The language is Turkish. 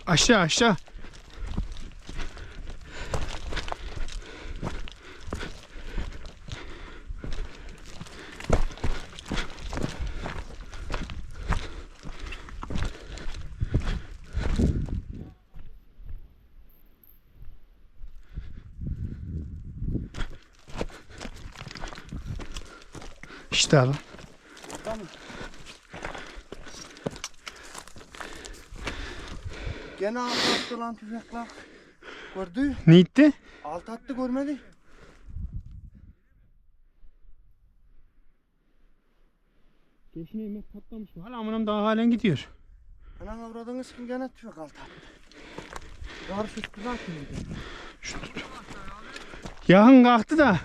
Aşağı aşağı. İşte al. Tamam. Gene alt attı lan tüfekler. Gördü. Ne gitti? Alt attı görmedi. Geçine yemek patlamış mı? Hala amınım daha halen gidiyor. Anan avradınız kim gene tüfek alt attı. Karşı üstüne atıyor. Yakın kalktı da